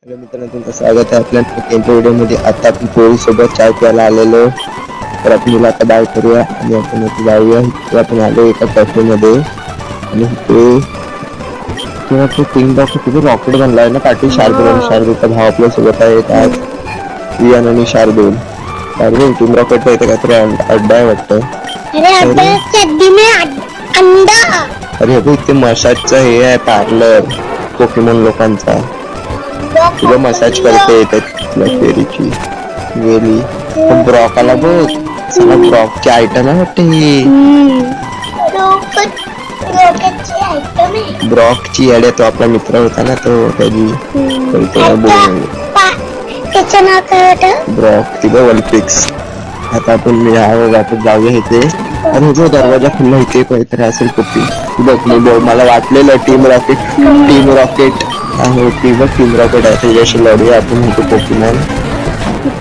Hello मित्रांनो, तुमचं स्वागत आहे आपल्या नवीन व्हिडिओमध्ये. आता आपण पोळी सोबत चाय प्यायला आलेलो. तर आपण हिला आता बाय करूया आणि आपण इथे जाऊया. इथे आपण आलो एका कॅफे मध्ये आणि इथे तीन तिथे रॉकेट बनलाय ना पाठी. शार्दूल आणि शार्दूलचा भाव आपल्या सोबत आहे आज. वियान आणि शार्दूल टीम रॉकेटचा इथे काहीतरी अड्डा आहे वाटतं. अरे इथे मसाजचं हे आहे पार्लर पोकेमॉन लोकांचा. तुला मसाज करते येतात फेरीची वेली. ब्रॉक आला बघ, सगळा ब्रॉकची आयटम आहे वाटते ही. ब्रॉकची ॲड आहे. तो आपला मित्र होता ना, तो त्याची ब्रॉक ती ऑलिम्पिक्स. आता आपण वाटत जाऊया इथे. आणि जो दरवाजा खुल्ला इथे काहीतरी असेल कुठे बघ. मला वाटलेलं टीम रॉकेट आहे. टीम रॉकेट आहे त्याच्याशी लढूया आपण. इथे पोकेमॉन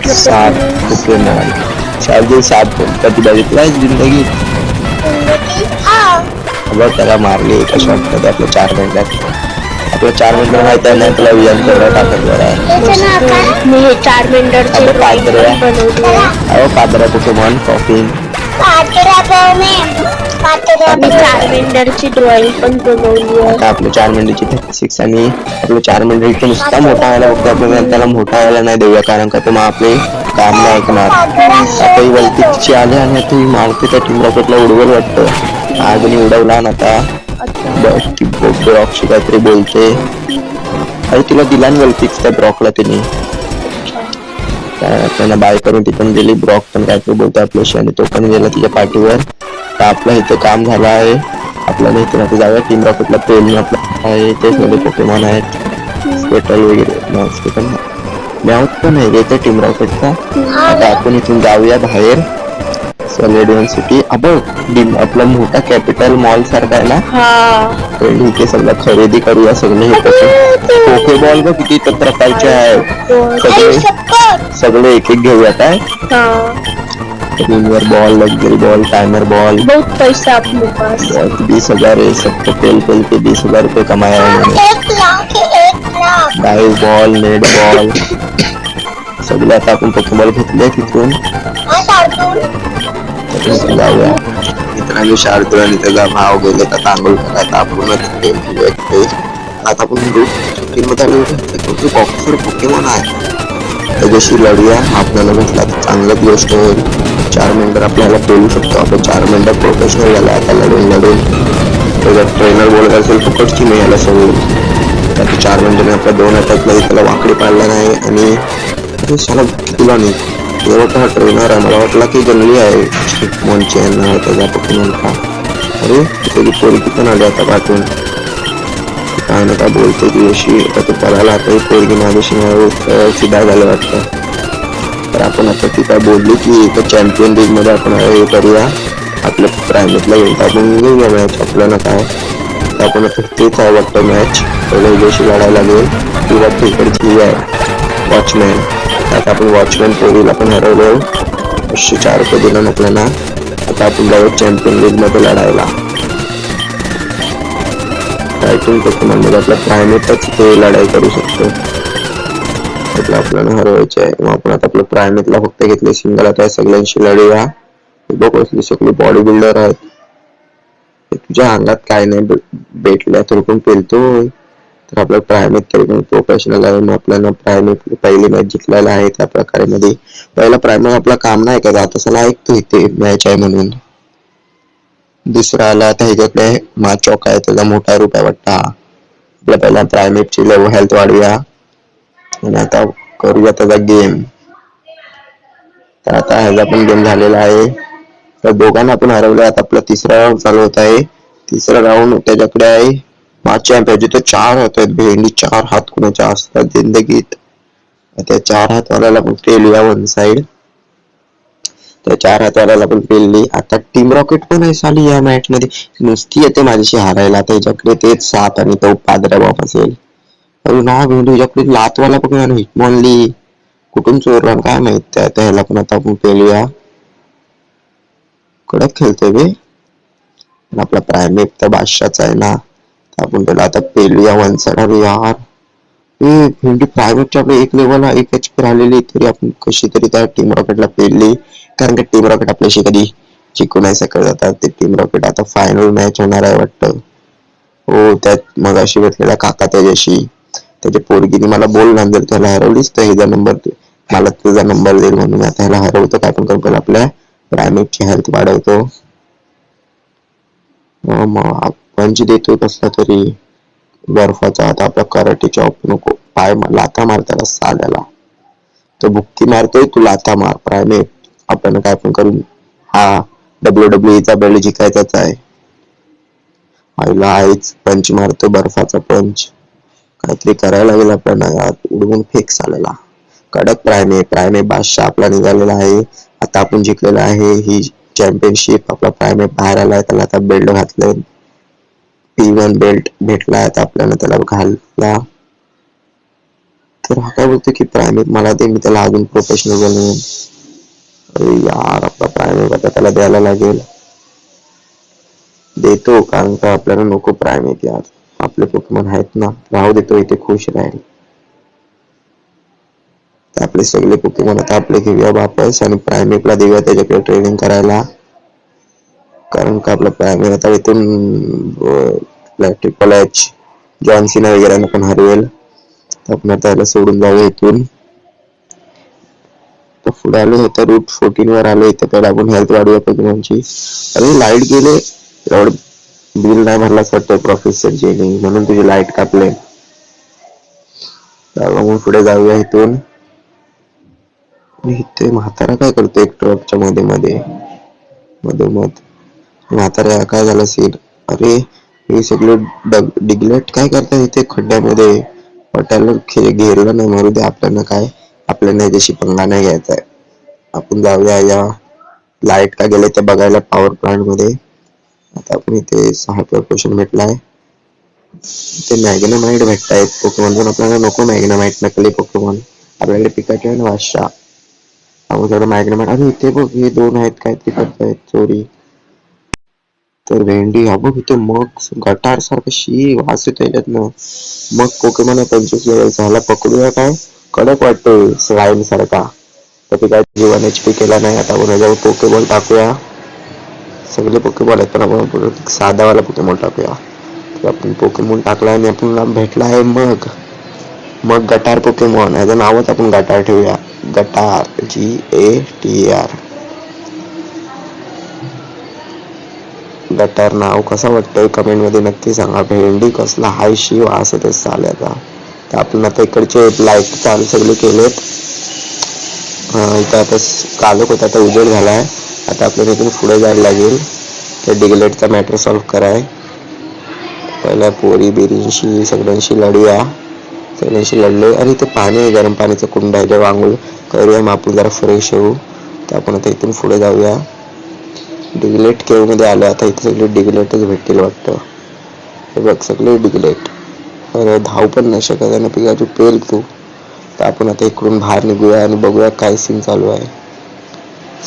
7 पोकेमॉन शार्दूल 7 कधी बघितलाय जिंदगी. बघ त्याला मारली एका शॉटमध्ये आपल्या 4 मिनिटात. आपल्या 4 मिनिटं माहिती आहे ना तुला. वियन तेवढा ताकदवर आहे. 4 मिनिटाचे पादरा पोकेमॉन कॉफी. मी 4 मिनिटाची ड्रॉइंग पण बनवली आहे. आपल्या 4 मिनिटाची 36 आणि आपलं 4 मिनिट इथे नुसता मोठा व्हायला बघतो. आपल्याला त्याला मोठा व्हायला नाही देऊया, कारण का ते मग आपले काम नाही ऐकणार. आता ही वलतीची आली आणि आता ही मारते त्या टीम रॉकेटला उडवल वाटतं. आज मी उडवला ना आता ब्रॉकशी काहीतरी बोलते. आणि तिला दिला ना वलतीच त्या ब्रॉकला तिने. त्यांना बाय करून ती पण गेली. ब्रॉक पण काहीतरी बोलतो आपल्याशी आणि तो पण गेला तिच्या पाठीवर. तर आपलं इथं काम झालं आहे. आपल्याला इथे आता जाऊया टीम रॉकेटला. पेल आपला आहे त्याच्यामध्ये पोकेमॉन आहेत स्पेटल वगैरे. स्पेटल मॅउथ पण आहे इथे टीम रॉकेटचा. आता आपण इथून जाऊया बाहेर सॉलिडियन सिटी. आपला मोठा कॅपिटल मॉल सारखा आहे ना. इथे सगळं खरेदी करूया सगळे. पोकेबॉल बघ किती प्रकारचे आहेत. सगळे एक एक घेऊया काय. Ringer ball, luxury ball, timer ball. बहुत पैसा अपने पास. 20,000 है. सबको पेल के 20,000 रुपये कमाया है मैंने. डाइव बॉल, नेट बॉल सगळे आता आपण पोकेबॉल घेतले तिथून. जाऊया मित्रांनी. शार्दूल आणि त्याचा भाव गेले का तांदूळ करायला. आपण आता आपण बॉक्सर पोकेमॉन आहे त्याच्याशी लढूया. आपल्याला भेटला तर चांगलंच गोष्ट होईल. 4 मिनिटं आपल्याला बोलू शकतो आपण. 4 मिनिटं प्रोफेशनल झाला आता लढून. त्याचा ट्रेनर बोलत असेल फुकटची मी याला सोडून. आता 4 मिनिटांनी आपल्या 2 अटॅकला त्याला वाकडी पाडला नाही आणि सगळं तुला नाही. एवढा हा ट्रेनर आहे. मला वाटला की जंगली आहे मोनचेन त्याचा पोकेमॉन का. अरे त्याची पोरगी पण आली आता पाठवून. काय ना काय बोलतो की अशी आता करायला. आता पोरगी माझ्याशी सिधा झालं वाटतं. तर आपण आता ती काय बोलली की एका चॅम्पियन लीग मध्ये आपण हे करूया. आपल्या प्रायमेटला येऊन आपण घेऊया मॅच. आपल्याला काय तर आपण आता तेच आहे वाटतं मॅच. पहिल्याशी लढायला लागेल. किंवा तिकडची आहे वॉचमॅन. आता आपण वॉचमॅन पोरीला पण हरवलो. 400 रुपये दिला आपल्याला. आता आपण जाऊ चॅम्पियन लीग मध्ये लढायला. फायटिंग पोकेमॉन मध्ये आपल्या प्रायमेटच ते लढाई करू शकतो. आपल्याला हरवायचे आहे. मग आपण आता आपलं प्रायमेटला फक्त घेतले सिंगल. आता सगळ्यांशी लढूया. बघ सगळे बॉडी बिल्डर आहेत. तुझ्या अंगात काय नाही भेटल्या तर पण पेलतोय. तर आपलं प्रायमेट तरी पण प्रोफेशनल आहे. मग आपल्याला प्रायमेट पहिली मॅच जिंकलेला आहे. त्या प्रकारे मध्ये पहिला प्रायमेट आपला काम नाही का जात असं ऐकतो इथे मॅच आहे म्हणून. दुसरा आला आता ह्याच्याकडे चौक आहे. त्याचा मोठा रूप आहे वाटतं. आपल्या पहिला प्रायमेटची लेवल हेल्थ वाढूया आणि आता करूया त्याचा गेम. तर आता ह्याचा पण गेम झालेला आहे. तर दोघांना आपण हरवलं. आता आपला 3रा राऊंड चालू होत आहे. 3रा राऊंड त्याच्याकडे आहे. चॅम्प आहे जिथे 4 हात आहेत. भेंडी 4 हात कोणाच्या असतात जिंदगीत. त्या 4 हातवाल्याला पण पेलूया वन साइड. त्या 4 हातवाल्याला पण पेलली. आता टीम रॉकेट पण आहे साली या मॅच मध्ये. नुसती येते माझ्याशी हारायला. त्याच्याकडे तेच 7 आणि तो पादऱ्या बाप असेल. अरे ना भेंडी याच्याकडे लातवाला पण हिटमॉनली कुठून चोरला काय माहित. त्याला पण आता आपण पेलूया. कडक खेळतोय बे. आपला प्रायमेट तर बादशाचा आहे ना. आपण त्याला आता पेलूया वन साइड. अरे यार भेंडी प्रायव्हेटच्या आपल्या एक लेवलला एक HP राहिलेली तरी आपण कशी तरी त्या टीम रॉकेटला पेलली. कारण की टीम रॉकेट आपल्याशी कधी जिंकू नाही शकत. आता ते टीम रॉकेट आता फायनल मॅच होणार आहे वाटतं. हो त्यात मगाशी भेटलेला काका त्याच्याशी त्याच्या पोरगीने मला बोलला जर त्याला हरवलीच तर हिचा नंबर मला तुझा नंबर देईल म्हणून. आता ह्याला हरवतो काय पण करू आपल्या प्रायमेटची हेल्थ वाढवतो. मग पंच देतोय कसला तरी बर्फाचा. आता आपला कराटे चॉप नको पाय लाथा मारताना साल्याला तो बुक्की मारतोय तू लाथा मार प्रायमेट. आपण काय पण करू. हा WWE चा बेल्ट जिंकायचाच आहे. आईला आईच पंच मारतोय बर्फाचा पंच. काहीतरी करायला लागेल आपल्याला यार. उडवून फेक साल्याला. कडक प्रायमेट बादशाह आपला निघालेला आहे. आता आपण जिंकलेला आहे ही चॅम्पियनशिप. आपला प्रायमेट बाहेर आलाय त्याला आता बेल्ट घातलंय. P1 बेल्ट भेटला आता आपल्याला त्याला घालला. तर हा काय बोलतो की प्रायमेट मला दे मी त्याला अजून प्रोफेशनल बनवेन. अरे यार आपला प्रायमेट आता त्याला द्यायला लागेल. देतो कारण का आपल्याला नको प्रायमेट यार. आपले पोकेमॉन आहेत ना राहू देतो इथे खुश राहील. आपले सगळे पोकेमॉन आता आपले घेऊया वापस आणि प्रायमेटला देऊया त्याच्याकडे ट्रेनिंग करायला. कारण का आपला प्रायमेट आता इथून ट्रिपल एच जॉन सीना वगैरे पण हरवेल. आपण त्याला सोडून जाऊया इथून. पुढे आलो होतं रूट 14 वर आलो. इथे पहिला आपण हेल्थ वाढूया पोकेमॉनची. अरे लाईट गेले एवढं बिल नाही भरलाच वाटतं प्रोफेसर जेनी म्हणून तुझी लाईट कापले. मग पुढे जाऊया इथून. इथे म्हातारा काय करतो एक ट्रकच्या मधोमध म्हातारा काय झालं सीट. अरे हे सगळे डिग्लेट काय करतात इथे खड्ड्यामध्ये. पटायला घेरलं नाही मारू दे आपल्याला काय आपल्याला याच्याशी पंगा नाही घ्यायचा आहे. आपण जाऊया या लाईट का गेले ते बघायला पॉवर प्लांट मध्ये. आता आपण इथे 6 क्वेश्चन भेटलाय. ते मॅग्नेमाइट भेटतायत पोकेमॉन पण आपल्याला नको मॅग्नेमाइट नकली पोकेमॉन. आपल्याकडे पिकाचू आहे ना बादशाह. आपण मॅग्नेमाइट अरे इथे बघ हे 2 आहेत काहीतरी करतायत चोरी. तर भेंडी हा बघ इथे मग गटार सारखं शी वास येतो याच्यातनं. मग पोकेमॉन 25 लेवल झाला पकडूया काय कडक वाटतोय स्लाइम सारखा. तर काय जीवन HP केला नाही. आता आपण याच्यावर पोकेबॉल टाकूया. सगळे पोकेबॉल आहेत पण आपण साधावाला पोकेमॉन टाकूया. तर आपण पोकेमॉन टाकला आणि आपण भेटला आहे मग गटार पोकेमॉन. याचं नावच आपण गटार ठेवूया. गटार GATR. गटार नाव कसं वाटतंय कमेंट मध्ये नक्की सांगा. भेंडी कसला हाय शी वास येते साल्याचा. तर आपण आता इकडचे लाईट चालू सगळे केलेत. इथं आता कालच होता आता उजेड झालाय. आता आपल्याला इथून पुढे जायला लागेल. त्या डिग्लेटचा मॅटर सॉल्व्ह कराय. पहिल्या पोरी बिरींशी सगळ्यांशी लढूया. सगळ्यांशी लढले. अरे इथे पाणी गरम पाण्याचं कुंड आहे जेव्हा आंघोळ करूया मग आपण जरा फ्रेश होऊ. तर आपण आता इथून पुढे जाऊया. डिग्लेट केव मध्ये आलो. आता इथे सगळे डिग्लेटच भेटतील वाटतं. हे बघ सगळे डिग्लेट. अरे धाव पण नाही शकत आणि पिकाचू पेल तू. तर आपण आता इकडून बाहेर निघूया आणि बघूया काय सीन चालू आहे.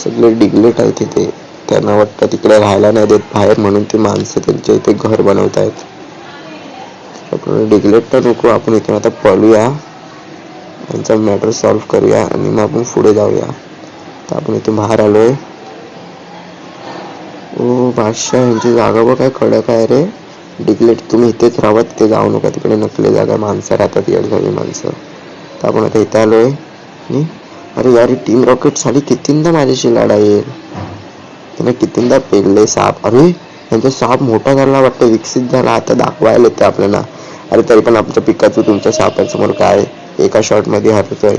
सगळे डिग्लेट आहेत तिथे. त्यांना वाटतं तिकडे राहायला नाही देत बाहेर म्हणून ते माणसं त्यांच्या इथे घर बनवत आहेत. आपण डिग्लेट तर नको आपण इथून आता पळूया. त्यांचा मॅटर सॉल्व्ह करूया आणि मग आपण पुढे जाऊया. तर आपण इथून बाहेर आलोय. ओ बादशाह यांची जागा बघ काय कडक आहे रे. डिग्लेट तुम्ही इथेच राहा तिथे जाऊ नका. तिकडे नकली जागा माणसं राहतात येडगावी माणसं. तर आपण आता इथे आलोय. अरे यार टीम रॉकेट साली कितींदा माझ्याशी लढाई. त्याने कितींदा पेलले साप. अरे त्यांचा साप मोठा झाला वाटतं विकसित झाला. आता दाखवायला येतं आपल्याला. अरे तरी पण आमच्या पिकाचू तुमच्या सापासमोर काय एका शॉट मध्ये हरतोय.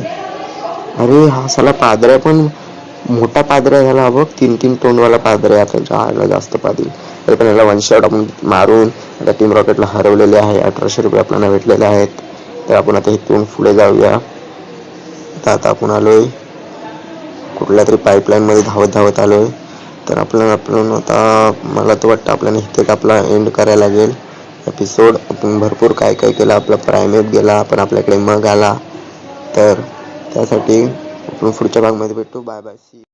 अरे हा साला पादऱ्या पण मोठा पादऱ्या झाला बघ. 3 तोंडवाला पादऱ्या. आता जायला जास्त पादरी. तरी पण याला 1 शॉट आपण मारून आता टीम रॉकेटला हरवलेले आहे. 1800 रुपये आपल्याला भेटलेले आहेत. तर आपण आता इथून पुढे जाऊया. आता आपण आलोय कुठल्या तरी पाईपलाईन मध्ये धावत आलोय. तर आपण आता मला तर वाटतं आपल्याला इथेच आपला एंड करायला लागेल एपिसोड. आपण भरपूर काय केलं. आपला प्रायमेट गेला पण आपल्याकडे मग आला. तर त्यासाठी आपण पुढच्या भागमध्ये भेटू. Bye bye.